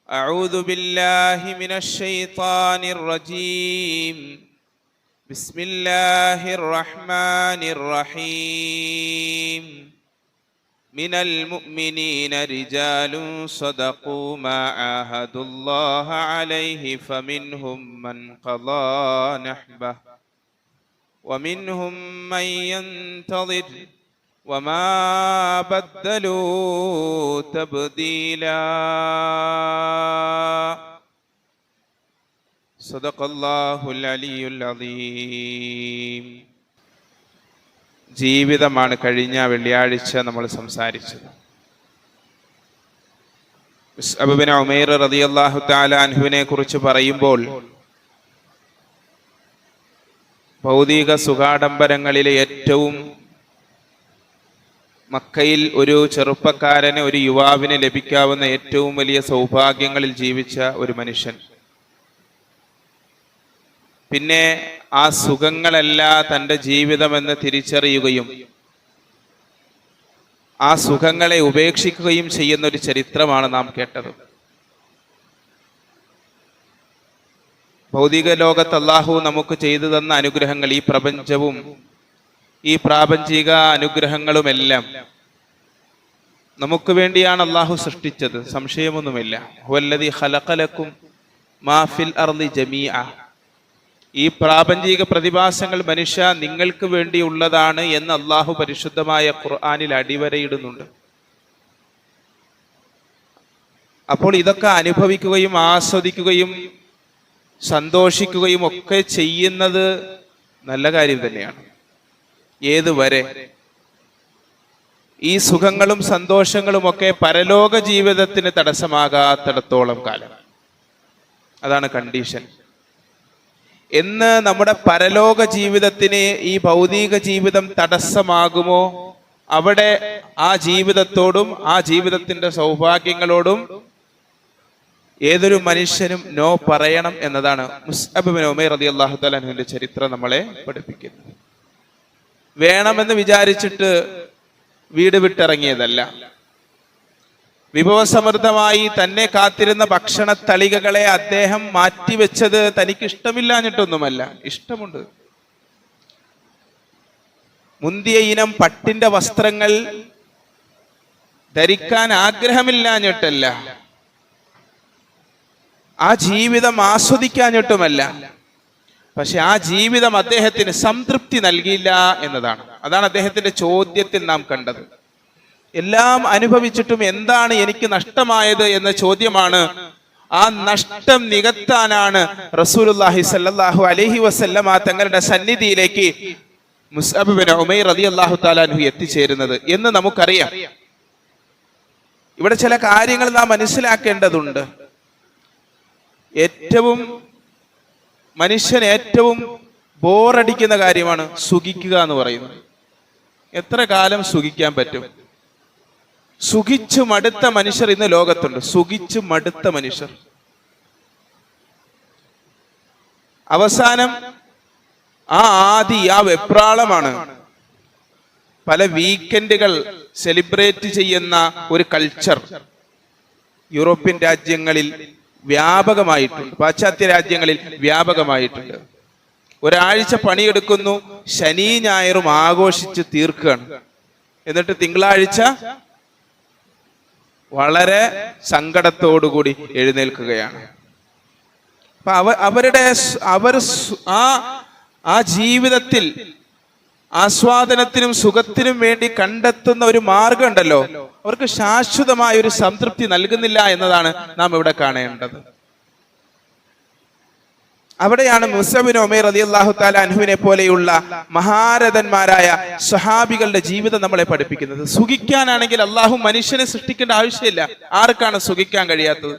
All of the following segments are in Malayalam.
أعوذ بالله من الشيطان الرجيم. بسم الله الرحمن الرحيم. من المؤمنين رجال صدقوا ما عاهدوا الله عليه فمنهم من قضى نحبه ومنهم من ينتظر وما بدلوا تبديلا. صدق الله العلي العظيم. ജീവിതമാണ് കഴിഞ്ഞ വെള്ളിയാഴ്ച നമ്മൾ സംസാരിച്ചത്. മുസ്അബ് ബിൻ ഉമൈർ റളിയല്ലാഹു തആല അൻഹുവിനെ കുറിച്ച് പറയുമ്പോൾ ഭൗതിക സുഖാഡംബരങ്ങളിലെ ഏറ്റവും മക്കയിൽ ഒരു ചെറുപ്പക്കാരന്, ഒരു യുവാവിന് ലഭിക്കാവുന്ന ഏറ്റവും വലിയ സൗഭാഗ്യങ്ങളിൽ ജീവിച്ച ഒരു മനുഷ്യൻ. പിന്നെ ആ സുഖങ്ങളല്ല തൻ്റെ ജീവിതമെന്ന് തിരിച്ചറിയുകയും ആ സുഖങ്ങളെ ഉപേക്ഷിക്കുകയും ചെയ്യുന്ന ഒരു ചരിത്രമാണ് നാം കേട്ടത്. ഭൗതിക ലോകത്ത് അല്ലാഹു നമുക്ക് ചെയ്തു തന്ന അനുഗ്രഹങ്ങൾ, ഈ പ്രപഞ്ചവും ഈ പ്രാപഞ്ചിക അനുഗ്രഹങ്ങളുമെല്ലാം നമുക്ക് വേണ്ടിയാണ് അല്ലാഹു സൃഷ്ടിച്ചത്, സംശയമൊന്നുമില്ല. ഹുവല്ലദീ ഖലഖലക്കും മാ ഫിൽ അർളി ജമീഅ. ഈ പ്രാപഞ്ചിക പ്രതിഭാസങ്ങൾ മനുഷ്യ നിങ്ങൾക്ക് വേണ്ടിയുള്ളതാണ് എന്ന് അല്ലാഹു പരിശുദ്ധമായ ഖുർആനിൽ അടിവരയിടുന്നുണ്ട്. അപ്പോൾ ഇതൊക്കെ അനുഭവിക്കുകയും ആസ്വദിക്കുകയും സന്തോഷിക്കുകയും ഒക്കെ ചെയ്യുന്നത് നല്ല കാര്യം തന്നെയാണ്. ഏതുവരെ? ഈ സുഖങ്ങളും സന്തോഷങ്ങളും ഒക്കെ പരലോക ജീവിതത്തിന് തടസ്സമാകാത്തിടത്തോളം കാലം. അതാണ് കണ്ടീഷൻ. എന്ന് നമ്മുടെ പരലോക ജീവിതത്തിന് ഈ ഭൗതിക ജീവിതം തടസ്സമാകുമോ, അവിടെ ആ ജീവിതത്തോടും ആ ജീവിതത്തിന്റെ സൗഭാഗ്യങ്ങളോടും ഏതൊരു മനുഷ്യനും നോ പറയണം എന്നതാണ് മുസ്അബ് ബിൻ ഉമൈർ റളിയല്ലാഹു തആല അൻഹുവിന്റെ ചരിത്രം നമ്മളെ പഠിപ്പിക്കുന്നത്. വേണമെന്ന് വിചാരിച്ചിട്ട് വീട് വിട്ടിറങ്ങിയതല്ല. വിഭവസമൃദ്ധമായി തന്നെ കാത്തിരുന്ന ഭക്ഷണ തളികകളെ അദ്ദേഹം മാറ്റിവെച്ചത് തനിക്ക് ഇഷ്ടമില്ലാഞ്ഞിട്ടൊന്നുമല്ല, ഇഷ്ടമുണ്ട്. മുന്തിയ ഇനം പട്ടിന്റെ വസ്ത്രങ്ങൾ ധരിക്കാൻ ആഗ്രഹമില്ലാഞ്ഞിട്ടല്ല, ആ ജീവിതം ആസ്വദിക്കാഞ്ഞിട്ടുമല്ല. പക്ഷെ ആ ജീവിതം അദ്ദേഹത്തിന് സംതൃപ്തി നൽകിയില്ല എന്നതാണ്. അതാണ് അദ്ദേഹത്തിന്റെ ചോദ്യത്തിൽ നാം കണ്ടത്. എല്ലാം അനുഭവിച്ചിട്ടും എന്താണ് എനിക്ക് നഷ്ടമായത് എന്ന ചോദ്യമാണ്. ആ നഷ്ടം നികത്താനാണ് റസൂലുള്ളാഹി സ്വല്ലല്ലാഹു അലൈഹി വസല്ലമ തങ്ങളുടെ സന്നിധിയിലേക്ക് മുസ്അബ് ബിൻ ഉമൈർ റളിയല്ലാഹു തആല അൻഹു എത്തിച്ചേരുന്നത് എന്ന് നമുക്കറിയാം. ഇവിടെ ചില കാര്യങ്ങൾ നാം മനസ്സിലാക്കേണ്ടതുണ്ട്. മനുഷ്യന് ഏറ്റവും ബോറടിക്കുന്ന കാര്യമാണ് സുഖിക്കുക എന്ന് പറയുന്നത്. എത്ര കാലം സുഖിക്കാൻ പറ്റും? സുഖിച്ചു മടുത്ത മനുഷ്യർ ഇന്ന് ലോകത്തുണ്ട്. സുഖിച്ചു മടുത്ത മനുഷ്യർ. അവസാനം ആ വെപ്രാളമാണ്. പല വീക്കെൻഡുകൾ സെലിബ്രേറ്റ് ചെയ്യുന്ന ഒരു കൾച്ചർ യൂറോപ്യൻ രാജ്യങ്ങളിൽ വ്യാപകമായിട്ടുണ്ട്, പാശ്ചാത്യ രാജ്യങ്ങളിൽ വ്യാപകമായിട്ടുണ്ട്. ഒരാഴ്ച പണിയെടുക്കുന്നു, ശനി ഞായറും ആഘോഷിച്ച് തീർക്കുകയാണ്. എന്നിട്ട് തിങ്കളാഴ്ച വളരെ സങ്കടത്തോടുകൂടി എഴുന്നേൽക്കുകയാണ്. അപ്പൊ അവർ ആ ജീവിതത്തിൽ ആസ്വാദനത്തിനും സുഖത്തിനും വേണ്ടി കണ്ടെത്തുന്ന ഒരു മാർഗം ഉണ്ടല്ലോ, അവർക്ക് ശാശ്വതമായ ഒരു സംതൃപ്തി നൽകുന്നില്ല എന്നതാണ് നാം ഇവിടെ കാണേണ്ടത്. അവിടെയാണ് മുസ്അബ് ബിൻ ഉമൈർ റളിയല്ലാഹു തആല അൻഹുവിനെ പോലെയുള്ള മഹാരഥന്മാരായ സ്വഹാബികളുടെ ജീവിതം നമ്മളെ പഠിപ്പിക്കുന്നത്. സുഖിക്കാനാണെങ്കിൽ അല്ലാഹു മനുഷ്യനെ സൃഷ്ടിക്കേണ്ട ആവശ്യമില്ല. ആർക്കാണ് സുഖിക്കാൻ കഴിയാത്തത്?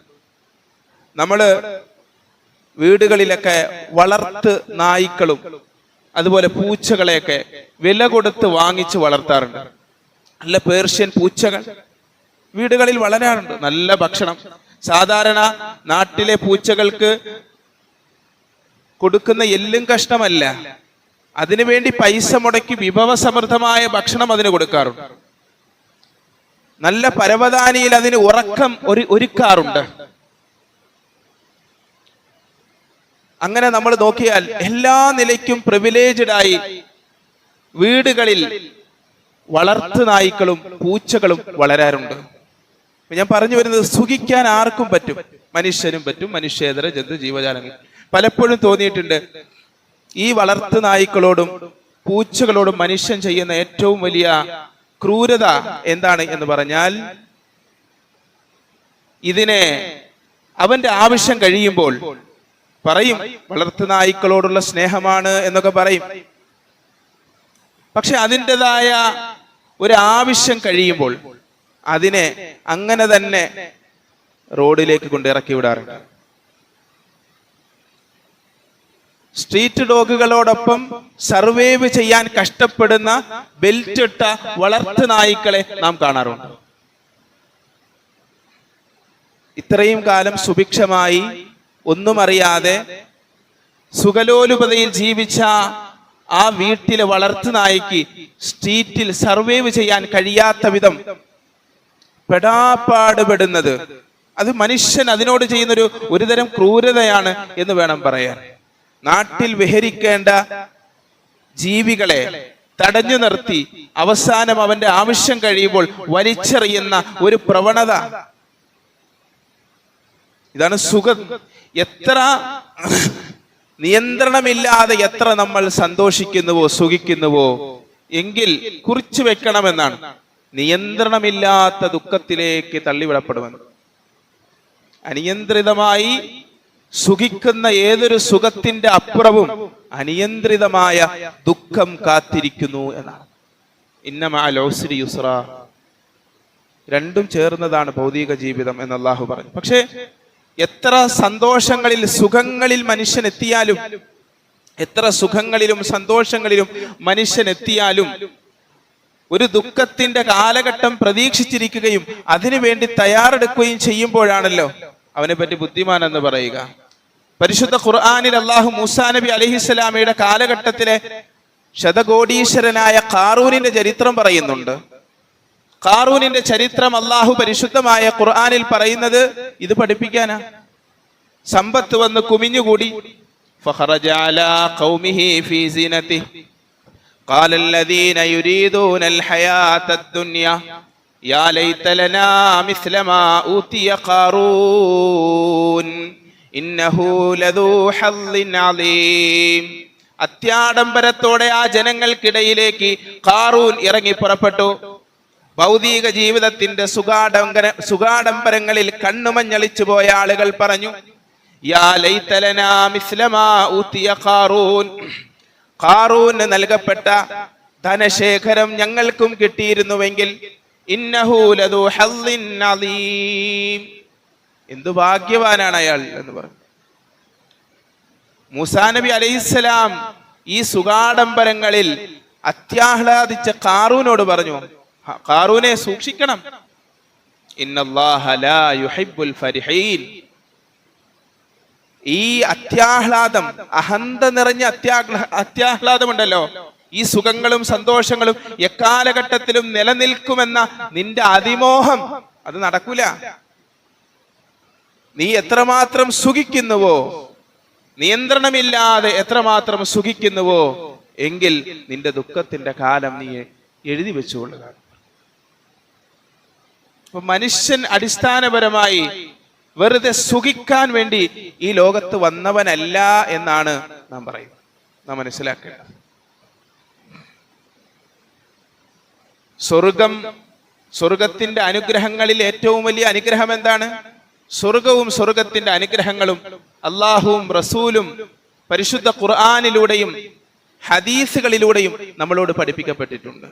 നമ്മള് വീടുകളിലൊക്കെ വളർത്ത് നായ്ക്കളും അതുപോലെ പൂച്ചകളെയൊക്കെ വില കൊടുത്ത് വാങ്ങിച്ച് വളർത്താറുണ്ട്. നല്ല പേർഷ്യൻ പൂച്ചകൾ വീടുകളിൽ വളരാറുണ്ട്. നല്ല ഭക്ഷണം. സാധാരണ നാട്ടിലെ പൂച്ചകൾക്ക് കൊടുക്കുന്ന എല്ലും കഷ്ണമല്ല, അതിനുവേണ്ടി പൈസ മുടക്കി വിഭവസമൃദ്ധമായ ഭക്ഷണം അതിന് കൊടുക്കാറുണ്ട്. നല്ല പരവതാനിയിൽ അതിന് ഉറക്കം ഒരുക്കാറുണ്ട്. അങ്ങനെ നമ്മൾ നോക്കിയാൽ എല്ലാ നിലയ്ക്കും പ്രിവിലേജ്ഡായി വീടുകളിൽ വളർത്തു നായ്ക്കളും പൂച്ചകളും വളരാറുണ്ട്. ഞാൻ പറഞ്ഞു വരുന്നത്, സുഖിക്കാൻ ആർക്കും പറ്റും, മനുഷ്യനും പറ്റും, മനുഷ്യേതര ജന്തു ജീവജാലങ്ങൾ. പലപ്പോഴും തോന്നിയിട്ടുണ്ട്, ഈ വളർത്തു നായ്ക്കളോടും പൂച്ചകളോടും മനുഷ്യൻ ചെയ്യുന്ന ഏറ്റവും വലിയ ക്രൂരത എന്താണ് എന്ന് പറഞ്ഞാൽ, ഇതിനെ അവന്റെ ആവശ്യം കഴിയുമ്പോൾ പറയും വളർത്തു നായ്ക്കളോടുള്ള സ്നേഹമാണ് എന്നൊക്കെ പറയും. പക്ഷെ അതിൻ്റെതായ ഒരു ആവശ്യം കഴിയുമ്പോൾ അതിനെ അങ്ങനെ തന്നെ റോഡിലേക്ക് കൊണ്ട് ഇറക്കി വിടാറുണ്ട്. സ്ട്രീറ്റ് ഡോഗുകളോടൊപ്പം സർവൈവ് ചെയ്യാൻ കഷ്ടപ്പെടുന്ന ബെൽറ്റ് ഇട്ട വളർത്തു നായ്ക്കളെ നാം കാണാറുണ്ട്. ഇത്രയും കാലം സുഭിക്ഷമായി ഒന്നും അറിയാതെ സുഖലോലുപതയിൽ ജീവിച്ച ആ വീട്ടിലെ വളർത്തു നായ്ക്ക് സ്ട്രീറ്റിൽ സർവൈവ് ചെയ്യാൻ കഴിയാത്ത വിധം പെടാപ്പാടുപെടുന്നത്, അത് മനുഷ്യൻ അതിനോട് ചെയ്യുന്നൊരു ഒരുതരം ക്രൂരതയാണ് എന്ന് വേണം പറയാൻ. നാട്ടിൽ വിഹരിക്കേണ്ട ജീവികളെ തടഞ്ഞു നിർത്തി അവസാനം അവന്റെ ആവശ്യം കഴിയുമ്പോൾ വലിച്ചെറിയുന്ന ഒരു പ്രവണത, ഇതാണ് സുഖം. എത്ര നിയന്ത്രണമില്ലാതെ എത്ര നമ്മൾ സന്തോഷിക്കുന്നുവോ സുഖിക്കുന്നുവോ എങ്കിൽ കുറിച്ചു വെക്കണമെന്നാണ്, നിയന്ത്രണമില്ലാത്ത ദുഃഖത്തിലേക്ക് തള്ളിവിടപ്പെടുമെന്ന്. അനിയന്ത്രിതമായി സുഖിക്കുന്ന ഏതൊരു സുഖത്തിന്റെ അപ്പുറവും അനിയന്ത്രിതമായ ദുഃഖം കാത്തിരിക്കുന്നു എന്നാണ്. ഇന്ന മഅൽ ഉസ്രി യുസ്ര, രണ്ടും ചേർന്നതാണ് ഭൗതിക ജീവിതം എന്ന് അല്ലാഹു പറഞ്ഞു. പക്ഷേ എത്ര സന്തോഷങ്ങളിൽ സുഖങ്ങളിൽ മനുഷ്യൻ എത്തിയാലും, എത്ര സുഖങ്ങളിലും സന്തോഷങ്ങളിലും മനുഷ്യൻ എത്തിയാലും ഒരു ദുഃഖത്തിന്റെ കാലഘട്ടം പ്രതീക്ഷിച്ചിരിക്കുകയും അതിനുവേണ്ടി തയ്യാറെടുക്കുകയും ചെയ്യുമ്പോഴാണല്ലോ അവനെ പറ്റി ബുദ്ധിമാൻ എന്ന് പറയുക. പരിശുദ്ധ ഖുർആനിൽ അല്ലാഹു മൂസാ നബി അലൈഹിസ്സലാമയുടെ കാലഘട്ടത്തിലെ ശതകോടീശ്വരനായ ഖാറൂനിന്റെ ചരിത്രം പറയുന്നുണ്ട്. ഖാറൂനിന്റെ ചരിത്രം അല്ലാഹു പരിശുദ്ധമായ ഖുർആനിൽ പറയുന്നത് ഇത് പഠിപ്പിക്കാനാ. സമ്പത്ത് വന്ന് കുമിഞ്ഞുകൂടി. ഫഖറജ അലാ ഖൗമിഹി ഫീ സീനതിഹി ഖാല അല്ലദീന യുരീദൂനൽ ഹയാത്തദ് ദുനിയ യാ ലൈത ലനാ മിസ്ല മാ ഊതിയ ഖാറൂൻ ഇന്നഹു ലദൂ ഹദ്ദിൻ അലീം. അത്യാഡംബരത്തോടെ ആ ജനങ്ങൾക്കിടയിലേക്ക് ഖാറൂൻ ഇറങ്ങി പുറപ്പെട്ടു. ഭൗതിക ജീവിതത്തിന്റെ സുഖാഡംബരങ്ങളിൽ കണ്ണുമഞ്ഞളിച്ചു പോയ ആളുകൾ പറഞ്ഞു, യാ ലൈത ലനാ മിസ്ല മാ ഊതിയ ഖാറൂൻ, ഖാറൂന് നൽകപ്പെട്ട ധനശേഖരം ഞങ്ങൾക്കും കിട്ടിയിരുന്നുവെങ്കിൽ, ഇന്നഹു ലദൂ ഹദ്ദിൻ അലീം, എന്തു ഭാഗ്യവാനാണ് അയാൾ എന്ന് പറഞ്ഞു. മൂസാ നബി അലൈഹിസ്സലാം ഈ സുഖാഡംബരങ്ങളിൽ അത്യാഹ്ലാദിച്ച ഖാറൂനോട് പറഞ്ഞു, ഖാറൂനെ സൂക്ഷിക്കണം, ഇന്നല്ലാഹ ലാ യുഹിബ്ബുൽ ഫരിഹീൻ. ഈ അത്യാഹ്ലാദം, അഹന്ത നിറഞ്ഞ അത്യാഹ്ലാദമുണ്ടല്ലോ, ഈ സുഖങ്ങളും സന്തോഷങ്ങളും എക്കാലഘട്ടത്തിലും നിലനിൽക്കുമെന്ന നിന്റെ അതിമോഹം, അത് നടക്കൂല. നീ എത്രമാത്രം സുഖിക്കുന്നുവോ, നിയന്ത്രണമില്ലാതെ എത്രമാത്രം സുഖിക്കുന്നുവോ എങ്കിൽ നിന്റെ ദുഃഖത്തിന്റെ കാലം നീ എഴുതി വെച്ചുകൊള്ളുക. അപ്പൊ മനുഷ്യൻ അടിസ്ഥാനപരമായി വെറുതെ സുഖിക്കാൻ വേണ്ടി ഈ ലോകത്ത് വന്നവനല്ല എന്നാണ് നാം പറയുന്നത്, നാം മനസ്സിലാക്കേണ്ടത്. സ്വർഗത്തിന്റെ അനുഗ്രഹങ്ങളിൽ ഏറ്റവും വലിയ അനുഗ്രഹം എന്താണ്? സ്വർഗവും സ്വർഗത്തിന്റെ അനുഗ്രഹങ്ങളും അള്ളാഹുവും റസൂലും പരിശുദ്ധ ഖുർആനിലൂടെയും ഹദീസുകളിലൂടെയും നമ്മളോട് പഠിപ്പിക്കപ്പെട്ടിട്ടുണ്ട്.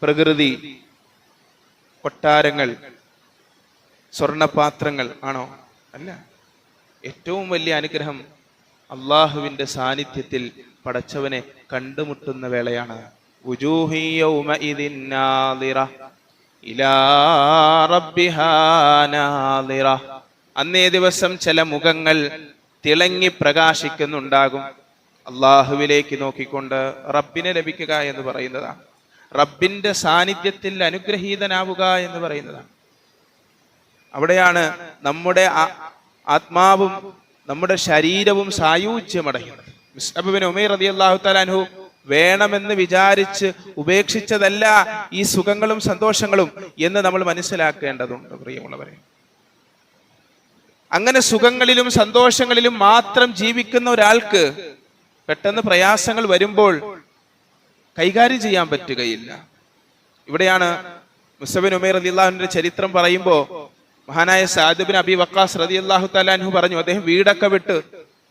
പ്രകൃതി, കൊട്ടാരങ്ങൾ, സ്വർണപാത്രങ്ങൾ ആണോ? അല്ല. ഏറ്റവും വലിയ അനുഗ്രഹം അള്ളാഹുവിന്റെ സാന്നിധ്യത്തിൽ പടച്ചവനെ കണ്ടുമുട്ടുന്ന വേളയാണ്. വുജൂഹി യൗമഇദിൻ നാദിറ ഇലാ റബ്ബിഹാ നാദിറ. അന്നേ ദിവസം ചില മുഖങ്ങൾ തിളങ്ങി പ്രകാശിക്കുന്നുണ്ടാകും, അള്ളാഹുവിലേക്ക് നോക്കിക്കൊണ്ട് റബ്ബിനെ ലഭിക്കുക എന്ന് പറയുന്നതാണ്. റബ്ബിന്റെ സാന്നിധ്യത്തിൽ അനുഗ്രഹീതനാവുക എന്ന് പറയുന്നതാണ്. അവിടെയാണ് നമ്മുടെ ആത്മാവും നമ്മുടെ ശരീരവും സായുജ്യമടയുന്നത്. മുസ്അബ് ബിൻ ഉമൈർ റളിയല്ലാഹു തആല അൻഹു വേണമെന്ന് വിചാരിച്ച് ഉപേക്ഷിച്ചതല്ല ഈ സുഖങ്ങളും സന്തോഷങ്ങളും എന്ന് നമ്മൾ മനസ്സിലാക്കേണ്ടതുണ്ട് പ്രിയമുള്ളവരെ. അങ്ങനെ സുഖങ്ങളിലും സന്തോഷങ്ങളിലും മാത്രം ജീവിക്കുന്ന ഒരാൾക്ക് പെട്ടെന്ന് പ്രയാസങ്ങൾ വരുമ്പോൾ കൈകാര്യം ചെയ്യാൻ പറ്റുകയില്ല. ഇവിടെയാണ് മുസ്അബ് ബിൻ ഉമൈർ റളിയല്ലാഹു അൻഹുവിന്റെ ചരിത്രം പറയുമ്പോൾ മഹാനായ സഅദ് ബിൻ അബി വഖാസ് റളിയല്ലാഹു തആല അൻഹു പറഞ്ഞു, അദ്ദേഹം വീടൊക്കെ വിട്ട്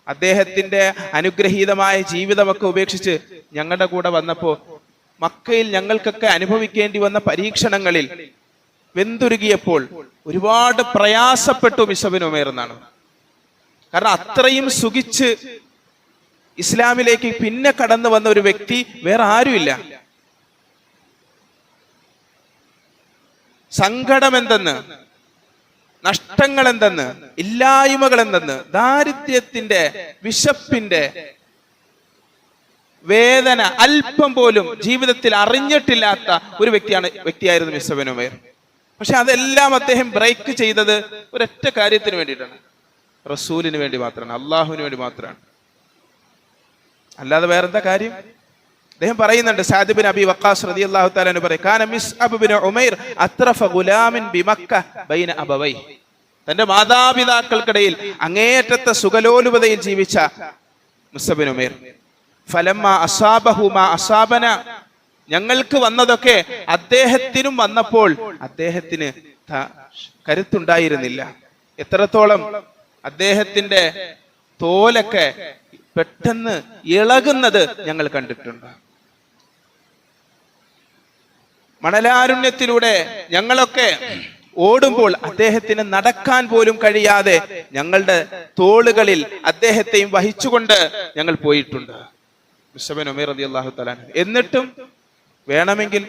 അദ്ദേഹത്തിന്റെ അനുഗ്രഹീതമായ ജീവിതമൊക്കെ ഉപേക്ഷിച്ച് ഞങ്ങളുടെ കൂടെ വന്നപ്പോൾ മക്കയിൽ ഞങ്ങൾക്കൊക്കെ അനുഭവിക്കേണ്ടി വന്ന പരീക്ഷണങ്ങളിൽ വെന്തുരുകിയപ്പോൾ ഒരുപാട് പ്രയാസപ്പെട്ടു മുസ്അബ് ബിൻ ഉമൈർ എന്നാണ്. കാരണം അത്രയും സുഖിച്ച് ഇസ്ലാമിലേക്ക് പിന്നെ കടന്നു വന്ന ഒരു വ്യക്തി വേറെ ആരുമില്ല. സങ്കടം എന്തെന്ന്, നഷ്ടങ്ങൾ എന്തെന്ന്, ഇല്ലായ്മകൾ എന്തെന്ന്, ദാരിദ്ര്യത്തിന്റെ വിശപ്പിന്റെ വേദന അല്പം പോലും ജീവിതത്തിൽ അറിഞ്ഞിട്ടില്ലാത്ത ഒരു വ്യക്തിയായിരുന്നു മുസ്അബ് ബിൻ ഉമൈർ. പക്ഷെ അതെല്ലാം അദ്ദേഹം ബ്രേക്ക് ചെയ്തത് ഒരൊറ്റ കാര്യത്തിന് വേണ്ടിയിട്ടാണ്, റസൂലിന് വേണ്ടി മാത്രമാണ്, അള്ളാഹുവിന് വേണ്ടി മാത്രമാണ്. അല്ലാതെ വേറെന്താ കാര്യം? അദ്ദേഹം പറയുന്നുണ്ട്, സഅദ് ബിൻ അബി വഖാസ് റളിയല്ലാഹു തആല അൻഹു പറയും, കാന മുസ്അബ് ബിൻ ഉമൈർ അത്രഫ ഗുലാമിൻ ബിമക്ക ബൈന അബവൈ. തന്റെ മാതാപിതാക്കൾക്കിടയിൽ അങ്ങേയറ്റത്തെ സുഖലോലുപതയിൽ ജീവിച്ച മുസ്അബ് ബിൻ ഉമൈർ ഫലമ്മ അസാബഹു മാ അസാബന, ഞങ്ങൾക്ക് വന്നതൊക്കെ അദ്ദേഹത്തിനും വന്നപ്പോൾ അദ്ദേഹത്തിന് കരുത്തുണ്ടായിരുന്നില്ല. എത്രത്തോളം അദ്ദേഹത്തിന്റെ തോലൊക്കെ പെട്ടെന്ന് ഇളകുന്നത് ഞങ്ങൾ കണ്ടിട്ടുണ്ട്. മണലാരുണ്യത്തിലൂടെ ഞങ്ങളൊക്കെ ഓടുമ്പോൾ അദ്ദേഹത്തിന് നടക്കാൻ പോലും കഴിയാതെ ഞങ്ങളുടെ തോളുകളിൽ അദ്ദേഹത്തെയും വഹിച്ചുകൊണ്ട് ഞങ്ങൾ പോയിട്ടുണ്ട്. മുസ്അബ് ബിൻ ഉമൈർ റളിയല്ലാഹു തആല. എന്നിട്ടും വേണമെങ്കിൽ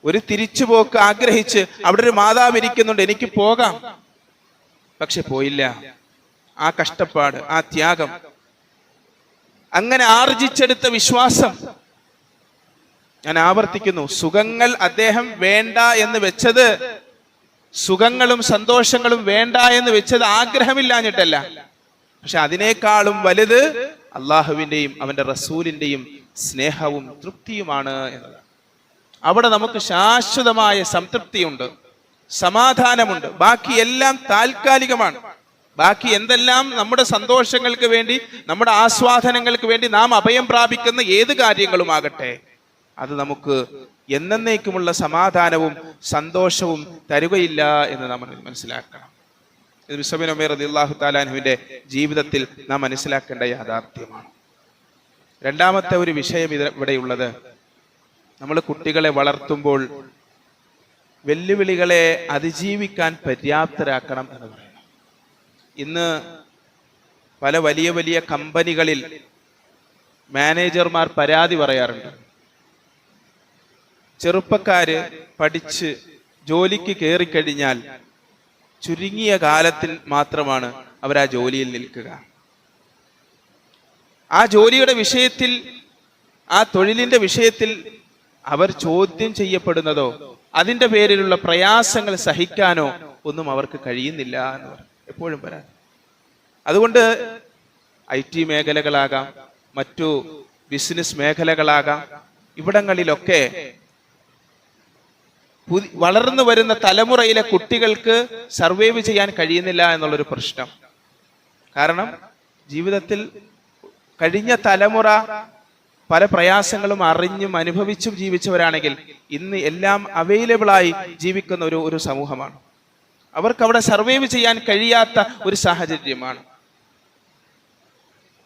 ഒരു തിരിച്ചുപോക്ക് ആഗ്രഹിച്ച് അവിടെ ഒരു മാതാവ് ഇരിക്കുന്നുണ്ട്, എനിക്ക് പോകാം, പക്ഷെ പോയില്ല. ആ കഷ്ടപ്പാട്, ആ ത്യാഗം, അങ്ങനെ ആർജിച്ചെടുത്ത വിശ്വാസം. ഞാൻ ആവർത്തിക്കുന്നു, സുഖങ്ങൾ അദ്ദേഹം വേണ്ട എന്ന് വെച്ചത്, സുഖങ്ങളും സന്തോഷങ്ങളും വേണ്ട എന്ന് വെച്ചത് ആഗ്രഹമില്ലാഞ്ഞിട്ടല്ല, പക്ഷെ അതിനേക്കാളും വലുത് അള്ളാഹുവിന്റെയും അവന്റെ റസൂലിന്റെയും സ്നേഹവും തൃപ്തിയുമാണ് എന്നതാണ്. അവിടെ നമുക്ക് ശാശ്വതമായ സംതൃപ്തിയുണ്ട്, സമാധാനമുണ്ട്. ബാക്കി എല്ലാം താൽക്കാലികമാണ്. ബാക്കി എന്തെല്ലാം നമ്മുടെ സന്തോഷങ്ങൾക്ക് വേണ്ടി, നമ്മുടെ ആസ്വാദനങ്ങൾക്ക് വേണ്ടി നാം അഭയം പ്രാപിക്കുന്ന ഏത് കാര്യങ്ങളുമാകട്ടെ, അത് നമുക്ക് എന്നേക്കുമുള്ള സമാധാനവും സന്തോഷവും തരുകയില്ല എന്ന് നാം മനസ്സിലാക്കണം. ഇത് മുസ്അബ് ബിൻ ഉമൈർ റളിയല്ലാഹു തആല അൻഹുവിന്റെ ജീവിതത്തിൽ നാം മനസ്സിലാക്കേണ്ട യാഥാർത്ഥ്യമാണ്. രണ്ടാമത്തെ ഒരു വിഷയം ഇവിടെയുള്ളത്, നമ്മൾ കുട്ടികളെ വളർത്തുമ്പോൾ വെല്ലുവിളികളെ അതിജീവിക്കാൻ പര്യാപ്തരാക്കണം എന്ന് പറയുന്നു. ഇന്ന് പല വലിയ വലിയ കമ്പനികളിൽ മാനേജർമാർ പരാതി പറയാറുണ്ട്, ചെറുപ്പക്കാര് പഠിച്ച് ജോലിക്ക് കയറിക്കഴിഞ്ഞാൽ ചുരുങ്ങിയ കാലത്തിൽ മാത്രമാണ് അവർ ആ ജോലിയിൽ നിൽക്കുക. ആ ജോലിയുടെ വിഷയത്തിൽ, ആ തൊഴിലിന്റെ വിഷയത്തിൽ അവർ ചോദ്യം ചെയ്യപ്പെടുന്നതോ അതിന്റെ പേരിലുള്ള പ്രയാസങ്ങൾ സഹിക്കാനോ ഒന്നും അവർക്ക് കഴിയുന്നില്ല എന്ന് പറയും എപ്പോഴും പറയാം. അതുകൊണ്ട് IT മേഖലകളാകാം, മറ്റു ബിസിനസ് മേഖലകളാകാം, ഇവിടങ്ങളിലൊക്കെ വളർന്നു വരുന്ന തലമുറയിലെ കുട്ടികൾക്ക് സർവൈവ് ചെയ്യാൻ കഴിയുന്നില്ല എന്നുള്ളൊരു പ്രശ്നം. കാരണം ജീവിതത്തിൽ കഴിഞ്ഞ തലമുറ പല പ്രയാസങ്ങളും അറിഞ്ഞും അനുഭവിച്ചും ജീവിച്ചവരാണെങ്കിൽ ഇന്ന് എല്ലാം അവൈലബിളായി ജീവിക്കുന്ന ഒരു സമൂഹമാണ്. അവർക്ക് അവിടെ സർവൈവ് ചെയ്യാൻ കഴിയാത്ത ഒരു സാഹചര്യമാണ്.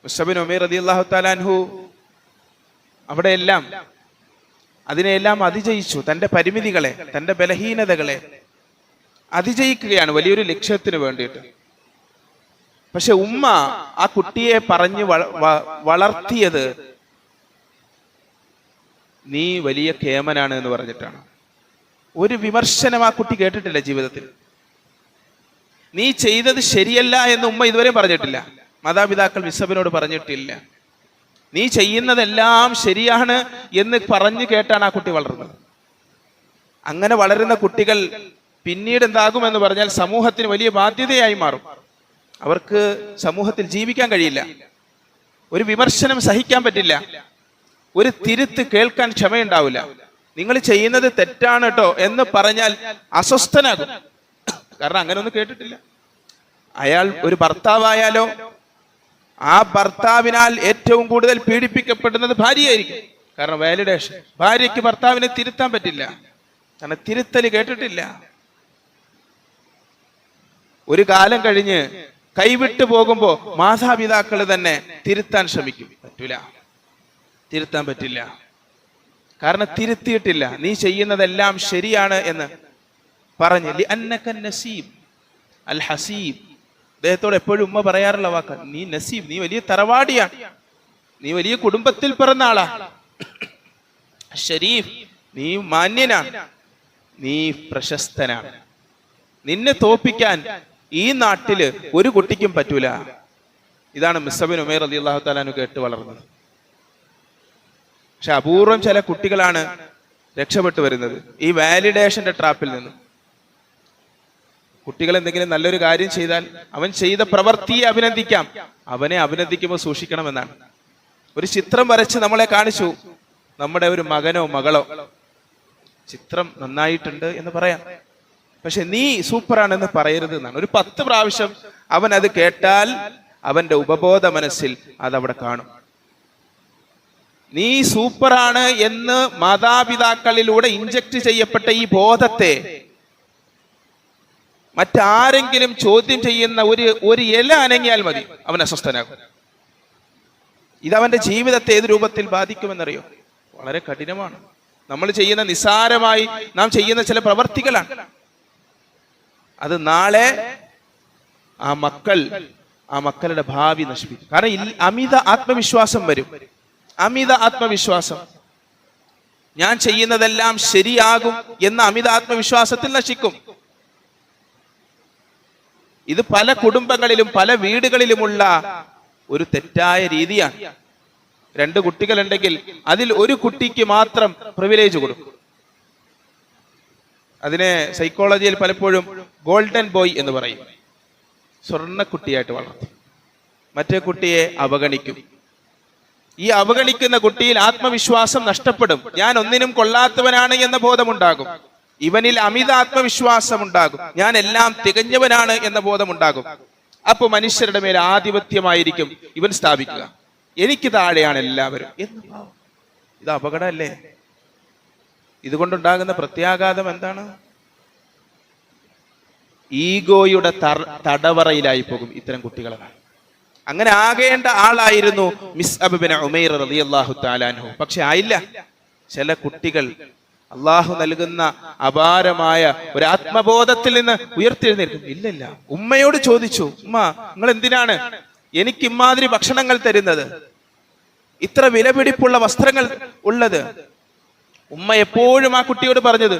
മുസ്അബ് ബിൻ ഉമൈർ റളിയല്ലാഹു തആല അൻഹു അവിടെയെല്ലാം അതിനെല്ലാം അതിജയിച്ചു. തന്റെ പരിമിതികളെ, തന്റെ ബലഹീനതകളെ അതിജയിക്കുകയാണ് വലിയൊരു ലക്ഷ്യത്തിന് വേണ്ടിയിട്ട്. പക്ഷെ ഉമ്മ ആ കുട്ടിയെ പറഞ്ഞ് വളർത്തിയത് നീ വലിയ കേമനാണ് എന്ന് പറഞ്ഞിട്ടാണ്. ഒരു വിമർശനം ആ കുട്ടി കേട്ടിട്ടില്ല ജീവിതത്തിൽ. നീ ചെയ്തത് ശരിയല്ല എന്ന് ഉമ്മ ഇതുവരെ പറഞ്ഞിട്ടില്ല, മാതാപിതാക്കൾ മുസ്അബിനോട് പറഞ്ഞിട്ടില്ല. നീ ചെയ്യുന്നതെല്ലാം ശരിയാണ് എന്ന് പറഞ്ഞു കേട്ടാണ് ആ കുട്ടി വളർന്നത്. അങ്ങനെ വളരുന്ന കുട്ടികൾ പിന്നീട് എന്താകുമെന്ന് പറഞ്ഞാൽ സമൂഹത്തിന് വലിയ ബാധ്യതയായി മാറും. അവർക്ക് സമൂഹത്തിൽ ജീവിക്കാൻ കഴിയില്ല, ഒരു വിമർശനം സഹിക്കാൻ പറ്റില്ല, ഒരു തിരുത്ത് കേൾക്കാൻ ക്ഷമയുണ്ടാവില്ല. നിങ്ങൾ ചെയ്യുന്നത് തെറ്റാണ് കേട്ടോ എന്ന് പറഞ്ഞാൽ അസ്വസ്ഥനാകും. കാരണം അങ്ങനെ ഒന്നും കേട്ടിട്ടില്ല. അയാൾ ഒരു ഭർത്താവായാലോ ആ ഭർത്താവിനാൽ ഏറ്റവും കൂടുതൽ പീഡിപ്പിക്കപ്പെടുന്നത് ഭാര്യയായിരിക്കും. കാരണം വാലിഡേഷൻ. ഭാര്യയ്ക്ക് ഭർത്താവിനെ തിരുത്താൻ പറ്റില്ല, കാരണം തിരുത്തല് കേട്ടിട്ടില്ല. ഒരു കാലം കഴിഞ്ഞ് കൈവിട്ടു പോകുമ്പോ മാതാപിതാക്കൾ തന്നെ തിരുത്താൻ ശ്രമിക്കും. പറ്റൂല, തിരുത്താൻ പറ്റില്ല, കാരണം തിരുത്തിയിട്ടില്ല. നീ ചെയ്യുന്നതെല്ലാം ശരിയാണ് എന്ന് പറഞ്ഞ് അന്നക നസീബ് അൽ ഹസീബ്. അദ്ദേഹത്തോട് എപ്പോഴും ഉമ്മ പറയാറുള്ള വാക്കാണ്, നീ നസീബ്, നീ വലിയ തറവാടിയാണ്, നീ വലിയ കുടുംബത്തിൽ പിറന്ന ആളാ. ഷരീഫ്, നീ മാന്യനാണ്, നീ പ്രശസ്തനാണ്, നിന്നെ തോപ്പിക്കാൻ ഈ നാട്ടില് ഒരു കുട്ടിക്കും പറ്റൂല. ഇതാണ് മുസ്അബ് ബിൻ ഉമൈർ റളിയല്ലാഹു തആല അൻഹു കേട്ട് വളർന്നത്. പക്ഷെ അപൂർവം ചില കുട്ടികളാണ് രക്ഷപ്പെട്ടു വരുന്നത് ഈ വാലിഡേഷന്റെ ട്രാപ്പിൽ നിന്ന്. കുട്ടികൾ എന്തെങ്കിലും നല്ലൊരു കാര്യം ചെയ്താൽ അവൻ ചെയ്ത പ്രവൃത്തിയെ അഭിനന്ദിക്കാം, അവനെ അഭിനന്ദിക്കുമ്പോൾ സൂക്ഷിക്കണമെന്നാണ്. ഒരു ചിത്രം വരച്ച് നമ്മളെ കാണിച്ചു, നമ്മുടെ ഒരു മകനോ മകളോ, ചിത്രം നന്നായിട്ടുണ്ട് എന്ന് പറയാം, പക്ഷെ നീ സൂപ്പറാണെന്ന് പറയരുത് എന്നാണ്. ഒരു 10 പ്രാവശ്യം അവൻ അത് കേട്ടാൽ അവന്റെ ഉപബോധ മനസ്സിൽ അതവിടെ കാണും. നീ സൂപ്പറാണ് എന്ന് മാതാപിതാക്കളിലൂടെ ഇഞ്ചക്ട് ചെയ്യപ്പെട്ട ഈ ബോധത്തെ മറ്റാരെങ്കിലും ചോദ്യം ചെയ്യുന്ന ഒരു ഇല അനങ്ങിയാൽ മതി, അവൻ അസ്വസ്ഥനാകും. ഇതവന്റെ ജീവിതത്തെ ഏത് രൂപത്തിൽ ബാധിക്കുമെന്നറിയോ? വളരെ കഠിനമാണ്. നമ്മൾ ചെയ്യുന്ന നിസ്സാരമായി നാം ചെയ്യുന്ന ചില പ്രവർത്തികളാണ്, അത് നാളെ ആ മക്കളുടെ ഭാവി നശിപ്പിക്കും. കാരണം അമിത ആത്മവിശ്വാസം വരും. അമിത ആത്മവിശ്വാസം, ഞാൻ ചെയ്യുന്നതെല്ലാം ശരിയാകും എന്ന അമിത ആത്മവിശ്വാസത്തിൽ നശിക്കും. ഇത് പല കുടുംബങ്ങളിലും പല വീടുകളിലുമുള്ള ഒരു തെറ്റായ രീതിയാണ്. 2 കുട്ടികളുണ്ടെങ്കിൽ അതിൽ ഒരു കുട്ടിക്ക് മാത്രം പ്രിവിലേജ് കൊടുക്കും. അതിനെ സൈക്കോളജിയിൽ പലപ്പോഴും ഗോൾഡൻ ബോയ് എന്ന് പറയും. സ്വർണ്ണക്കുട്ടിയായിട്ട് വളർത്തും, മറ്റേ കുട്ടിയെ അവഗണിക്കും. ഈ അവഗണിക്കുന്ന കുട്ടിയിൽ ആത്മവിശ്വാസം നഷ്ടപ്പെടും. ഞാൻ ഒന്നിനും കൊള്ളാത്തവനാണ് എന്ന ബോധമുണ്ടാകും. ഇവനിൽ അമിത ആത്മവിശ്വാസം ഉണ്ടാകും. ഞാൻ എല്ലാം തികഞ്ഞവനാണ് എന്ന ബോധമുണ്ടാകും. അപ്പൊ മനുഷ്യരുടെ മേൽ ആധിപത്യമായിരിക്കും ഇവൻ സ്ഥാപിക്കുക. എനിക്ക് താഴെയാണ് എല്ലാവരും എന്ന്. ഇത് അപകടമല്ലേ? ഇതുകൊണ്ടുണ്ടാകുന്ന പ്രത്യാഘാതം എന്താണ്? ഈഗോയുടെ തടവറയിലായി പോകും ഇത്തരം കുട്ടികളാണ്. അങ്ങനെ ആകേണ്ട ആളായിരുന്നു മുസ്അബ് ബിൻ ഉമൈർ റളിയല്ലാഹു തആല അൻഹു. പക്ഷെ ആയില്ല. ചില കുട്ടികൾ അള്ളാഹു നൽകുന്ന അപാരമായ ഒരു ആത്മബോധത്തിൽ നിന്ന് ഉയർത്തെഴുന്നേൽക്കും. ഇല്ലല്ല, ഉമ്മയോട് ചോദിച്ചു, ഉമ്മ നിങ്ങൾ എന്തിനാണ് എനിക്ക് ഇമാതിരി ഭക്ഷണങ്ങൾ തരുന്നത്, ഇത്ര വിലപിടിപ്പുള്ള വസ്ത്രങ്ങൾ ഉള്ളത്? ഉമ്മ എപ്പോഴും ആ കുട്ടിയോട് പറഞ്ഞത്,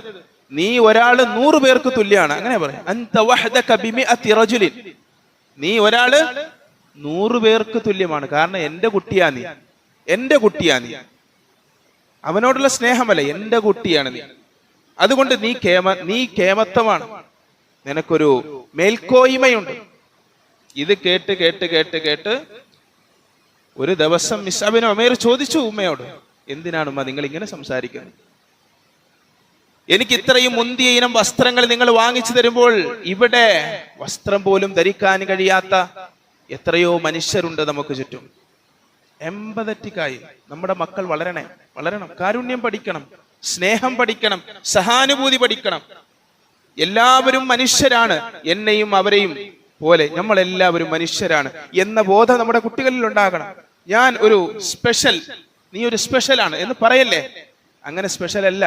നീ ഒരാള് 100 പേർക്ക് തുല്യാണ്. അങ്ങനെ പറയാം, അൻത വഹദക ബിമിഅതി റജുലിൻ, നീ ഒരാള് 100 പേർക്ക് തുല്യമാണ്. കാരണം എന്റെ കുട്ടിയാ നീ, എന്റെ കുട്ടിയാ നീ. അവനോടുള്ള സ്നേഹമല്ല, എന്റെ കുട്ടിയാണ് നീ. അതുകൊണ്ട് നീ കേമത്വമാണ്, നിനക്കൊരു മേൽക്കോയ്മയുണ്ട്. ഇത് കേട്ട് കേട്ട് കേട്ട് കേട്ട് ഒരു ദിവസം മുസ്അബ് ബിൻ ഉമൈർ ചോദിച്ചു ഉമ്മയോട്, എന്തിനാണ് ഉമ്മ നിങ്ങൾ ഇങ്ങനെ സംസാരിക്കുന്നത്? എനിക്ക് ഇത്രയും മുന്തിയ ഇനം വസ്ത്രങ്ങൾ നിങ്ങൾ വാങ്ങിച്ചു തരുമ്പോൾ ഇവിടെ വസ്ത്രം പോലും ധരിക്കാൻ കഴിയാത്ത എത്രയോ മനുഷ്യരുണ്ട് നമുക്ക് ചുറ്റും. എമ്പതറ്റിക്കായി നമ്മുടെ മക്കൾ വളരണം, കാരുണ്യം പഠിക്കണം, സ്നേഹം പഠിക്കണം, സഹാനുഭൂതി പഠിക്കണം. എല്ലാവരും മനുഷ്യരാണ്, എന്നെയും അവരെയും പോലെ നമ്മളെല്ലാവരും മനുഷ്യരാണ് എന്ന ബോധം നമ്മുടെ കുട്ടികളിൽ ഉണ്ടാകണം. ഞാൻ ഒരു സ്പെഷ്യൽ, നീ ഒരു സ്പെഷ്യലാണ് എന്ന് പറയല്ലേ. അങ്ങനെ സ്പെഷ്യൽ അല്ല,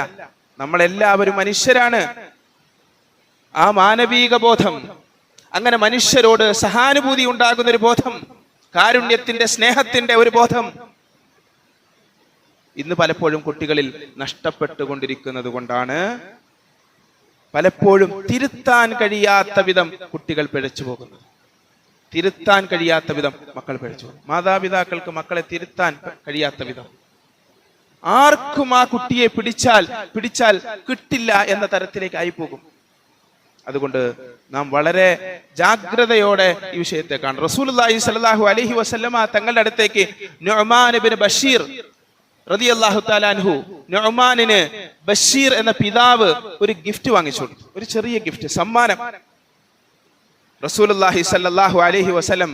നമ്മളെല്ലാവരും മനുഷ്യരാണ്. ആ മാനവിക ബോധം, അങ്ങനെ മനുഷ്യരോട് സഹാനുഭൂതി ഉണ്ടാകുന്ന ഒരു ബോധം, കാരുണ്യത്തിന്റെ സ്നേഹത്തിന്റെ ഒരു ബോധം ഇന്ന് പലപ്പോഴും കുട്ടികളിൽ നഷ്ടപ്പെട്ടുകൊണ്ടിരിക്കുന്നത് കൊണ്ടാണ് പലപ്പോഴും തിരുത്താൻ കഴിയാത്ത വിധം കുട്ടികൾ പിഴച്ചു പോകുന്നത്. തിരുത്താൻ കഴിയാത്ത വിധം മക്കൾ പിഴച്ചു പോകും. മാതാപിതാക്കൾക്ക് മക്കളെ തിരുത്താൻ കഴിയാത്ത വിധം, ആർക്കും ആ കുട്ടിയെ പിടിച്ചാൽ കിട്ടില്ല എന്ന തരത്തിലേക്ക് ആയി പോകും. അതുകൊണ്ട് നാം വളരെ ജാഗ്രതയോടെ ഈ വിഷയത്തെ കാണും. റസൂലുള്ളാഹി സ്വല്ലല്ലാഹു അലൈഹി വസല്ലമ തങ്ങളുടെ അടുത്തേക്ക് നുഅ്മാൻ ഇബ്നു ബഷീർ റളിയല്ലാഹു തആല അൻഹു, നുഅ്മാനിന് ബഷീർ എന്ന പിതാവ് ഒരു ഗിഫ്റ്റ് വാങ്ങിച്ചു കൊടുത്തു, ഒരു ചെറിയ ഗിഫ്റ്റ്, സമ്മാനം. റസൂലുള്ളാഹി സ്വല്ലല്ലാഹു അലൈഹി വസല്ലം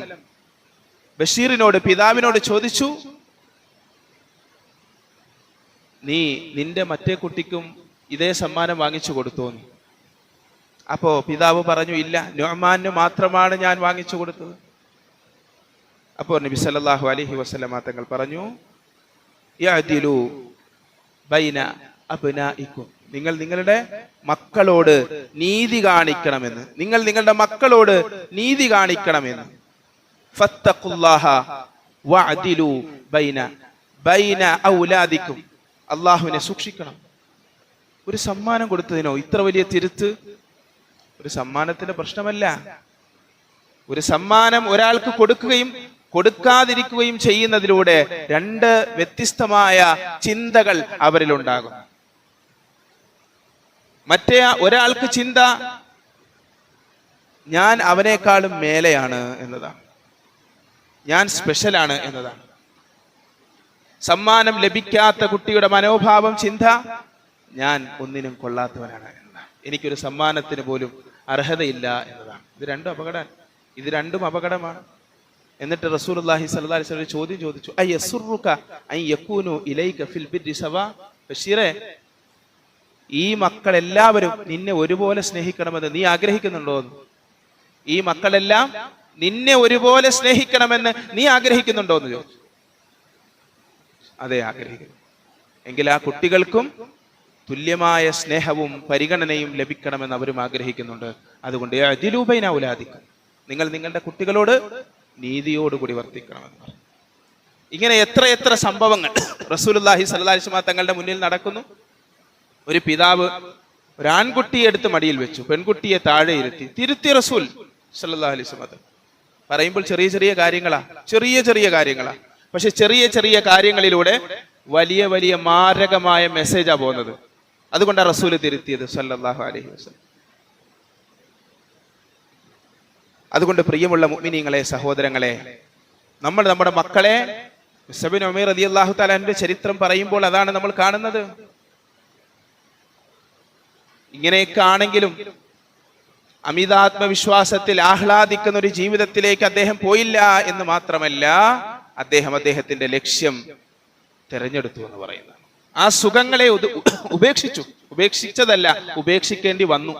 ബഷീറിനോട്, പിതാവിനോട് ചോദിച്ചു, നീ നിന്റെ മറ്റേ കുട്ടിക്കും ഇതേ സമ്മാനം വാങ്ങിച്ചു കൊടുത്തോന്ന്? അപ്പോ പിതാവ് പറഞ്ഞു, ഇല്ല, നുഅ്മാന് മാത്രമാണ് ഞാൻ വാങ്ങിച്ചു കൊടുത്തത്. അപ്പോൾ നബി സല്ലല്ലാഹു അലൈഹി വസല്ലമ തങ്ങൾ പറഞ്ഞു, യഅദിലു ബൈന അബ്നാഇക്കും, നിങ്ങൾ നിങ്ങളുടെ മക്കളോട് നീതി കാണിക്കണമെന്ന്, നിങ്ങൾ നിങ്ങളുടെ മക്കളോട് നീതി കാണിക്കണമെന്ന്. ഫത്തഖുല്ലാഹ വഅദിലു ബൈന ഔലാദിക്കും, അല്ലാഹുവിനെ സൂക്ഷിക്കണം. ഒരു സമ്മാനം കൊടുത്തതിനോ ഇത്ര വലിയ തിരുത്ത്? ഒരു സമ്മാനത്തിന്റെ പ്രശ്നമല്ല. ഒരു സമ്മാനം ഒരാൾക്ക് കൊടുക്കുകയും കൊടുക്കാതിരിക്കുകയും ചെയ്യുന്നതിലൂടെ രണ്ട് വ്യത്യസ്തമായ ചിന്തകൾ അവരിലുണ്ടാകും. മറ്റേ ഒരാൾക്ക് ചിന്ത ഞാൻ അവനേക്കാളും മേലെയാണ് എന്നതാണ്, ഞാൻ സ്പെഷ്യലാണ് എന്നതാണ്. സമ്മാനം ലഭിക്കാത്ത കുട്ടിയുടെ മനോഭാവം, ചിന്ത, ഞാൻ ഒന്നിനും കൊള്ളാത്തവനാണ് എന്നതാണ്, എനിക്കൊരു സമ്മാനത്തിന് പോലും അർഹതയില്ല എന്നതാണ്. ഇത് രണ്ടും അപകടമാണ്. എന്നിട്ട് റസൂലുള്ളാഹി സ്വല്ലല്ലാഹു അലൈഹി വസല്ലം ചോദ്യം ചോദിച്ചു, അയസുറുക അൻ യകൂനു ഇലൈക ഫിൽ ബിർരി സവാ? ബഷീറേ, ഈ മക്കളെല്ലാവരും നിന്നെ ഒരുപോലെ സ്നേഹിക്കണമെന്ന് നീ ആഗ്രഹിക്കുന്നുണ്ടോ? ഈ മക്കളെല്ലാം നിന്നെ ഒരുപോലെ സ്നേഹിക്കണമെന്ന് നീ ആഗ്രഹിക്കുന്നുണ്ടോ എന്ന് ചോദിച്ചു. അതെ, ആഗ്രഹിക്കുന്നു. എങ്കിൽ ആ കുട്ടികൾക്കും തുല്യമായ സ്നേഹവും പരിഗണനയും ലഭിക്കണമെന്ന് അവരും ആഗ്രഹിക്കുന്നുണ്ട്. അതുകൊണ്ട് അദിലു ബൈന ഔലാദിക്കും, നിങ്ങൾ നിങ്ങളുടെ കുട്ടികളോട് നീതിയോടുകൂടി വർത്തിക്കണമെന്ന് പറഞ്ഞു. ഇങ്ങനെ എത്ര സംഭവങ്ങൾ റസൂലുള്ളാഹി സ്വല്ലല്ലാഹു അലൈഹി വസല്ലം തങ്ങളുടെ മുന്നിൽ നടക്കുന്നു. ഒരു പിതാവ് ഒരു ആൺകുട്ടിയെ എടുത്ത് മടിയിൽ വെച്ചു, പെൺകുട്ടിയെ താഴെ ഇരുത്തി, തിരുത്തി റസൂൽ സ്വല്ലല്ലാഹു അലൈഹി വസല്ലം. പറയുമ്പോൾ ചെറിയ ചെറിയ കാര്യങ്ങളാ, പക്ഷെ ചെറിയ കാര്യങ്ങളിലൂടെ വലിയ മാരകമായ മെസ്സേജാ പോകുന്നത്. അതുകൊണ്ടാണ് റസൂല് തിരുത്തിയത് സ്വല്ലല്ലാഹു അലൈഹി വസല്ലം. അതുകൊണ്ട് പ്രിയമുള്ള മുഅ്മിനീങ്ങളെ, സഹോദരങ്ങളെ, നമ്മുടെ മക്കളെ, മുസ്അബ് ബിൻ ഉമൈർ റളിയല്ലാഹു തആല അൻഹുവിന്റെ ചരിത്രം പറയുമ്പോൾ അതാണ് നമ്മൾ കാണുന്നത്. ഇങ്ങനെയൊക്കെ ആണെങ്കിലും അമിതാത്മവിശ്വാസത്തിൽ ആഹ്ലാദിക്കുന്ന ഒരു ജീവിതത്തിലേക്ക് അദ്ദേഹം പോയില്ല എന്ന് മാത്രമല്ല, അദ്ദേഹത്തിന്റെ ലക്ഷ്യം തിരഞ്ഞെടുത്തു എന്ന് പറയുന്നത്. ആ സുഖങ്ങളെ ഉപേക്ഷിച്ചതല്ല, ഉപേക്ഷിക്കേണ്ടി വന്നു.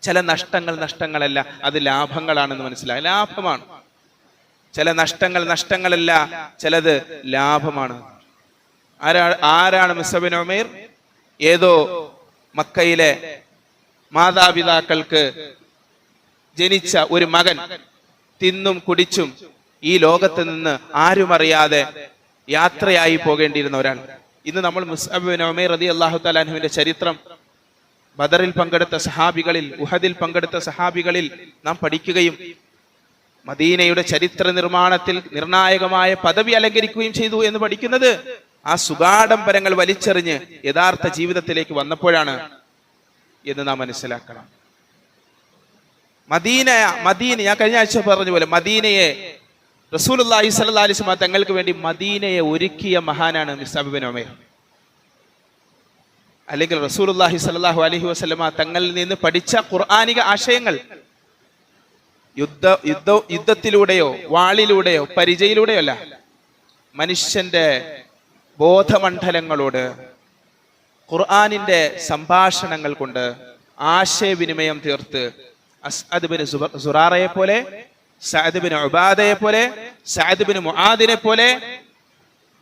ചില നഷ്ടങ്ങളല്ല, അത് ലാഭങ്ങളാണെന്ന് മനസ്സിലായി. ലാഭമാണ്. ചില നഷ്ടങ്ങളല്ല, ചിലത് ലാഭമാണ്. ആരാണ് മുസ്അബ് ബിൻ ഉമൈർ? ഏതോ മക്കയിലെ മാതാപിതാക്കൾക്ക് ജനിച്ച ഒരു മകൻ തിന്നും കുടിച്ചും ഈ ലോകത്ത് നിന്ന് ആരും അറിയാതെ യാത്രയായി പോകേണ്ടിയിരുന്ന ഒരാൾ. ഇന്ന് നമ്മൾ മുസ്അബ് ബിൻ ഉമൈർ റളിയല്ലാഹു തആല അൻഹുവിന്റെ ചരിത്രം ബദറിൽ പങ്കെടുത്ത സഹാബികളിൽ, ഉഹദിൽ പങ്കെടുത്ത സഹാബികളിൽ നാം പഠിക്കുകയും മദീനയുടെ ചരിത്ര നിർമ്മാണത്തിൽ നിർണായകമായ പദവി അലങ്കരിക്കുകയും ചെയ്തു എന്ന് പഠിക്കുന്നത് ആ സുഗാഡംബരങ്ങൾ വലിച്ചെറിഞ്ഞ് യഥാർത്ഥ ജീവിതത്തിലേക്ക് വന്നപ്പോഴാണ് എന്ന് നാം മനസ്സിലാക്കണം. മദീന ഞാൻ കഴിഞ്ഞ ആഴ്ച പറഞ്ഞ പോലെ മദീനയെ റസൂലുള്ളാഹി സ്വല്ലല്ലാഹു അലൈഹി വസല്ലം തങ്ങൾക്ക് വേണ്ടി മദീനയെ ഒരുക്കിയ മഹാനാണ് മുസ്അബ് ബിൻ ഉമൈർ. അല്ലെങ്കിൽ റസൂലുള്ളാഹി സ്വല്ലല്ലാഹു അലൈഹി വസല്ലം തങ്ങളിൽ നിന്ന് പഠിച്ച ഖുർആനിക ആശയങ്ങൾ യുദ്ധത്തിലൂടെയോ വാളിലൂടെയോ പരിചയിലൂടെയോ അല്ല, മനുഷ്യന്റെ ബോധമണ്ഡലങ്ങളോട് ഖുർആനിന്റെ സംഭാഷണങ്ങൾ കൊണ്ട് ആശയവിനിമയം തീർത്ത് അസ്അദ് ബിൻ സുറാറയെ പോലെ, സഅദ് ബിൻ ഉബാദയെ പോലെ, സഅദ് ബിൻ മുആദിനെ പോലെ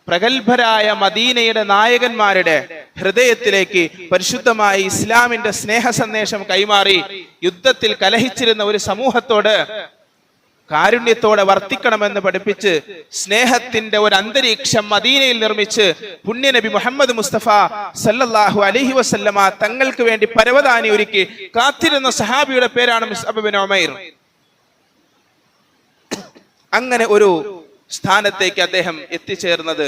പ്രഗത്ഭരായ മദീനയുടെ നായകന്മാരുടെ ഹൃദയത്തിലേക്ക് പരിശുദ്ധമായ ഇസ്ലാമിന്റെ സ്നേഹ സന്ദേശം കൈമാറി യുദ്ധത്തിൽ കലഹിച്ചിരുന്ന ഒരു സമൂഹത്തോട് കാരുണ്യത്തോടെ വർത്തിക്കണമെന്ന് പഠിപ്പിച്ച് സ്നേഹത്തിന്റെ ഒരു അന്തരീക്ഷം മദീനയിൽ നിർമ്മിച്ച് പുണ്യനബി മുഹമ്മദ് മുസ്തഫ സല്ലല്ലാഹു അലൈഹി വസല്ലമ തങ്ങൾക്ക് വേണ്ടി പരവതാനി ഒരുക്കി കാത്തിരുന്ന സഹാബിയുടെ പേരാണ് മുസ്അബ് ബിൻ ഉമൈർ. അങ്ങനെ ഒരു സ്ഥാനത്തേക്ക് അദ്ദേഹം എത്തിച്ചേർന്നത്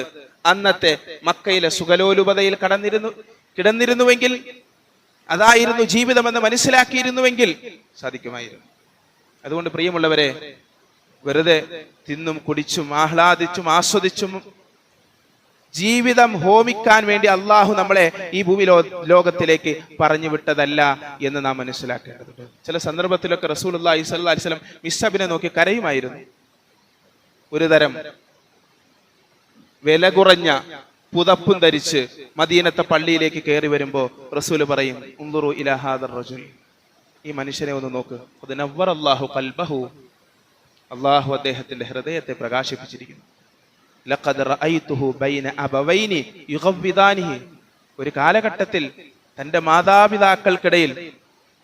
അന്നത്തെ മക്കയിലെ സുഖലോലുപതയിൽ കിടന്നിരുന്നുവെങ്കിൽ അതായിരുന്നു ജീവിതമെന്ന് മനസ്സിലാക്കിയിരുന്നുവെങ്കിൽ സാധിക്കുമായിരുന്നു. അതുകൊണ്ട് പ്രിയമുള്ളവരെ, വെറുതെ തിന്നും കുടിച്ചും ആഹ്ലാദിച്ചും ആസ്വദിച്ചും ജീവിതം ഹോമിക്കാൻ വേണ്ടി അള്ളാഹു നമ്മളെ ഈ ഭൂമി ലോകത്തിലേക്ക് പറഞ്ഞു വിട്ടതല്ല എന്ന് നാം മനസ്സിലാക്കേണ്ടതുണ്ട്. ചില സന്ദർഭത്തിലൊക്കെ റസൂലുള്ളാഹി സ്വല്ലല്ലാഹി അലൈഹി വസല്ലം മിസ്അബിനെ നോക്കി കരയുമായിരുന്നു. ഒരു തരം വില കുറഞ്ഞ പുതപ്പും ധരിച്ച് മദീനത്തെ പള്ളിയിലേക്ക് കയറി വരുമ്പോ റസൂല് പറയും, ഉൻദുറു ഇലാ ഹാദർ റജുൽ, ഈ മനുഷ്യനെ ഒന്ന് നോക്ക്, ഖദ് നവ്വറല്ലാഹു ഖൽബഹു, അള്ളാഹു അദ്ദേഹത്തിന്റെ ഹൃദയത്തെ പ്രകാശിപ്പിച്ചിരിക്കുന്നു. ലഖദ് റഅയ്തുഹു ബൈന അബവൈനി യുഗവ്വിദാനിഹി, ഒരു കാലഘട്ടത്തിൽ തന്റെ മാതാപിതാക്കൾക്കിടയിൽ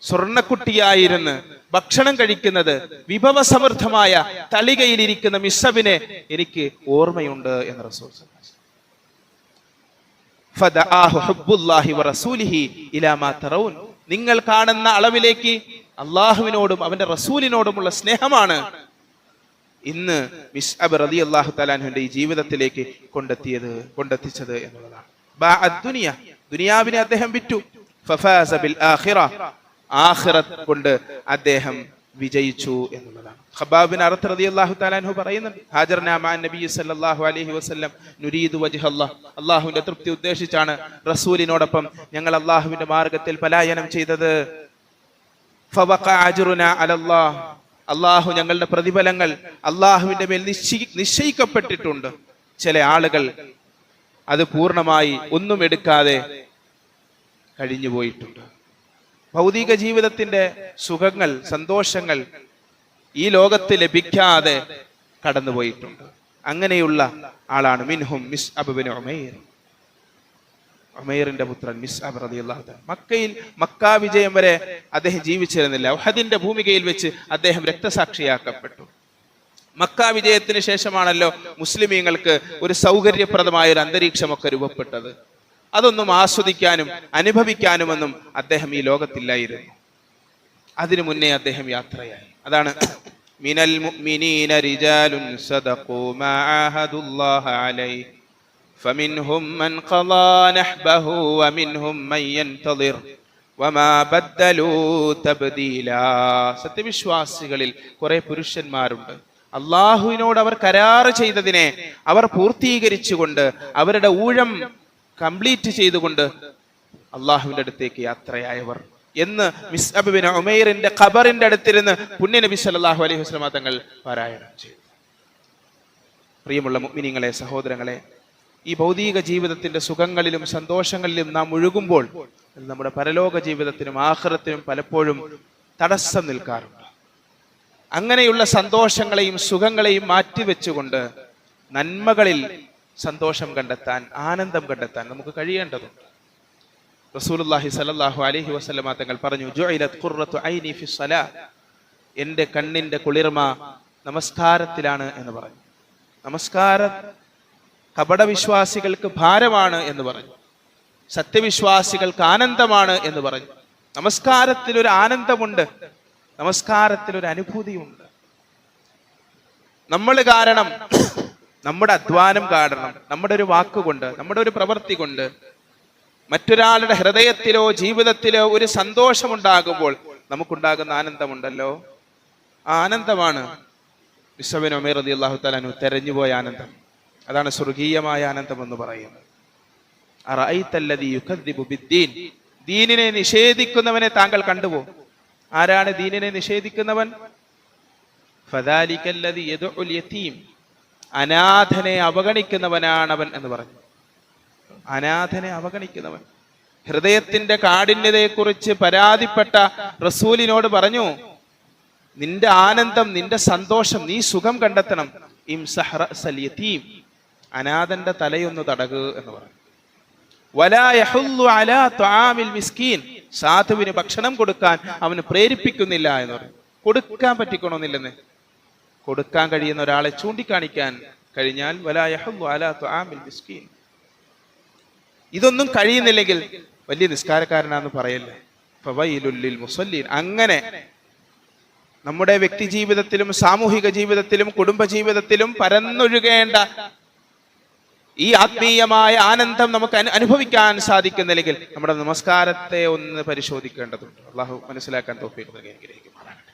സ്വർണ്ണക്കുട്ടിയായിരുന്ന് ഭക്ഷണം കഴിക്കുന്നത് വിഭവസമൃദ്ധമായ തളികയിലിരിക്കുന്ന മിസ്അബിനെ എനിക്ക് ഓർമ്മയുണ്ട് എന്ന് റസൂൽ ഫദആഹു ഹുബ്ബുല്ലാഹി വറസൂലിഹി ഇലാ മാ തറൗൻ, നിങ്ങൾ കാണുന്ന അളവിലേക്ക് അള്ളാഹുവിനോടും അവന്റെ റസൂലിനോടുമുള്ള സ്നേഹമാണ് ഇന്ന് മിസ്അബ് റളിയല്ലാഹു തആല അൻഹുവിന്റെ ഈ ജീവിതത്തിലേക്ക് കൊണ്ടെത്തിച്ചത് എന്നുള്ളതാണ്. ദുനിയാവിനെ അദ്ദേഹം വിറ്റു. ഫഫാസ ബിൽ ആഖിറ, ആഖിറത്ത് കൊണ്ട് അദ്ദേഹം വിജയിച്ചു എന്നുള്ളതാണ്. ഖബ്ബാബ് ബിൻ അറത്ത് റളിയല്ലാഹു തആല അൻഹു പറയുന്നുണ്ട്, ഹാജർനാ മഅ നബി സല്ലല്ലാഹു അലൈഹി വസല്ലം നുരീദു വജ്ഹല്ലാഹ്, അല്ലാഹുവിന്റെ തൃപ്തി ഉദ്ദേശിച്ചാണ് റസൂലിനോടൊപ്പം ഞങ്ങൾ അല്ലാഹുവിന്റെ മാർഗ്ഗത്തിൽ പലായനം ചെയ്തത്. ഫവഖഅ അജ്റുനാ അലല്ലാഹ്, അള്ളാഹു ഞങ്ങളുടെ പ്രതിഫലങ്ങൾ അള്ളാഹുവിന്റെ മേൽ നിശ്ചയിക്കപ്പെട്ടിട്ടുണ്ട്. ചില ആളുകൾ അത് പൂർണ്ണമായി ഒന്നും എടുക്കാതെ കഴിഞ്ഞു പോയിട്ടുണ്ട്. ഭൗതിക ജീവിതത്തിന്റെ സുഖങ്ങൾ സന്തോഷങ്ങൾ ഈ ലോകത്ത് ലഭിക്കാതെ കടന്നുപോയിട്ടുണ്ട്. അങ്ങനെയുള്ള ആളാണ് മിൻഹും മിസ്അബ് ബിൻ ഉമൈർ, ഉമൈറിന്റെ പുത്രൻ മിസ്അബ് റളിയല്ലാഹു തആല. മക്ക വിജയം വരെ അദ്ദേഹം ജീവിച്ചിരുന്നില്ല. ഉഹദിന്റെ ഭൂമികയിൽ വെച്ച് അദ്ദേഹം രക്തസാക്ഷിയാക്കപ്പെട്ടു. മക്ക വിജയത്തിന് ശേഷമാണല്ലോ മുസ്ലിമീങ്ങൾക്ക് ഒരു സൗകര്യപ്രദമായ ഒരു അന്തരീക്ഷമൊക്കെ രൂപപ്പെട്ടത്. അതൊന്നും ആസ്വദിക്കാനും അനുഭവിക്കാനുമൊന്നും അദ്ദേഹം ഈ ലോകത്തില്ലായിരുന്നു. അതിനു മുന്നേ അദ്ദേഹം യാത്രയായി. അതാണ് മിനൽ മുഅ്മിനീന റിജാലുൻ സദഖൂ മാ ആഹദുല്ലാഹ അലൈഹി فمنهم من قضى نحبه ومنهم من ينتظر وما بدلوا تبديلا. സത്യവിശ്വാസികളിൽ കുറെ പുരുഷന്മാരുണ്ട്, അള്ളാഹുവിനോട് അവർ കരാർ ചെയ്തതിനെ അവർ പൂർത്തീകരിച്ചുകൊണ്ട് അവരുടെ ഊഴം കംപ്ലീറ്റ് ചെയ്തുകൊണ്ട് അള്ളാഹുവിന്റെ അടുത്തേക്ക് യാത്രയായവർ എന്ന് മിസ്അബ് ബിൻ ഉമൈറിന്റെ ഖബറിന്റെ അടുത്തിരുന്ന് പുണ്യ നബി സല്ലല്ലാഹു അലൈഹി വസല്ലം തങ്ങൾ പാരായണം ചെയ്തു. പ്രിയമുള്ള മുഅ്മിനീങ്ങളെ, സഹോദരങ്ങളെ, ഈ ഭൗതിക ജീവിതത്തിന്റെ സുഖങ്ങളിലും സന്തോഷങ്ങളിലും നാം ഒഴുകുമ്പോൾ നമ്മുടെ പരലോക ജീവിതത്തിനും ആഖിറത്തിനും പലപ്പോഴും തടസ്സം നിൽക്കാറുണ്ട്. അങ്ങനെയുള്ള സന്തോഷങ്ങളെയും സുഖങ്ങളെയും മാറ്റിവെച്ചുകൊണ്ട് നന്മകളിൽ സന്തോഷം കണ്ടെത്താൻ, ആനന്ദം കണ്ടെത്താൻ നമുക്ക് കഴിയേണ്ടതുണ്ട്. റസൂലുള്ളാഹി സ്വല്ലല്ലാഹു അലൈഹി വസല്ലം തങ്ങൾ പറഞ്ഞു, ജുഇലത് ഖുർറത്തു ഐനി ഫി സ്വലാ, എൻ്റെ കണ്ണിന്റെ കുളിർമ നമസ്കാരത്തിലാണ് എന്ന് പറഞ്ഞു. നമസ്കാരം കപടവിശ്വാസികൾക്ക് ഭാരമാണ് എന്ന് പറഞ്ഞു, സത്യവിശ്വാസികൾക്ക് ആനന്ദമാണ് എന്ന് പറഞ്ഞു. നമസ്കാരത്തിൽ ഒരു ആനന്ദമുണ്ട്, നമസ്കാരത്തിൽ ഒരു അനുഭൂതിയുണ്ട്. നമ്മൾ കാരണം, നമ്മുടെ അധ്വാനം കാരണം, നമ്മുടെ ഒരു വാക്കുകൊണ്ട്, നമ്മുടെ ഒരു പ്രവൃത്തി കൊണ്ട് മറ്റൊരാളുടെ ഹൃദയത്തിലോ ജീവിതത്തിലോ ഒരു സന്തോഷമുണ്ടാകുമ്പോൾ നമുക്കുണ്ടാകുന്ന ആനന്ദമുണ്ടല്ലോ, ആ ആനന്ദമാണ് മിസ്അബ് ബിൻ ഉമൈർ റളിയല്ലാഹു തആല അൻഹു തെരഞ്ഞുപോയ ആനന്ദം. അതാണ് സ്വർഗീയമായ ആനന്ദം എന്ന് പറയുന്നത്. അറഅയ്തല്ലദീ യുകദ്ദിബു ബിദ്ദീൻ, ദീനിനെ നിഷേധിക്കുന്നവനെ താങ്കൾ കണ്ടുപോ? ആരാണ് ദീനിനെ നിഷേധിക്കുന്നവൻ? ഫദാലികല്ലദീ യദ്ഉൽ യതീം, അനാഥനെ അവഗണിക്കുന്നവനാണവൻ എന്ന് പറഞ്ഞു. അനാഥനെ അവഗണിക്കുന്നവൻ. ഹൃദയത്തിന്റെ കാഠിന്യതയെക്കുറിച്ച് പരാതിപ്പെട്ട റസൂലിനോട് പറഞ്ഞു, നിന്റെ ആനന്ദം, നിന്റെ സന്തോഷം, നീ സുഖം കണ്ടെത്തണം. ഇംസഹ് റഅസൽ യതീം, അനാഥന്റെ തലയൊന്ന് തടക് എന്ന് പറഞ്ഞു. വലാ യഹുല്ലു അലാ തുആമിൽ മിസ്കീൻ, സാധുവിന് ഭക്ഷണം കൊടുക്കാൻ അവന് പ്രേരിപ്പിക്കുന്നില്ല എന്ന് പറഞ്ഞു. കൊടുക്കാൻ പറ്റിക്കണമെന്നില്ലെന്ന്, കൊടുക്കാൻ കഴിയുന്ന ഒരാളെ ചൂണ്ടിക്കാണിക്കാൻ കഴിഞ്ഞാൽ വലാ യഹുല്ലു അലാ തുആമിൽ മിസ്കീൻ. ഇതൊന്നും കഴിയുന്നില്ലെങ്കിൽ വലിയ നിസ്കാരക്കാരനാന്ന് പറയല്ലേ. ഫവൈലുൽ ലിൽ മുസല്ലീൻ. അങ്ങനെ നമ്മുടെ വ്യക്തി ജീവിതത്തിലും സാമൂഹിക ജീവിതത്തിലും കുടുംബ ജീവിതത്തിലും പരന്നൊഴുകേണ്ട ഈ ആത്മീയമായ ആനന്ദം നമുക്ക് അനുഭവിക്കാൻ സാധിക്കുന്നില്ലെങ്കിൽ നമ്മുടെ നമസ്കാരത്തെ ഒന്ന് പരിശോധിക്കേണ്ടതുണ്ട്. അള്ളാഹു മനസ്സിലാക്കാൻ തൗഫീഖ് നൽകി അനുഗ്രഹിക്കുമാറാകട്ടെ.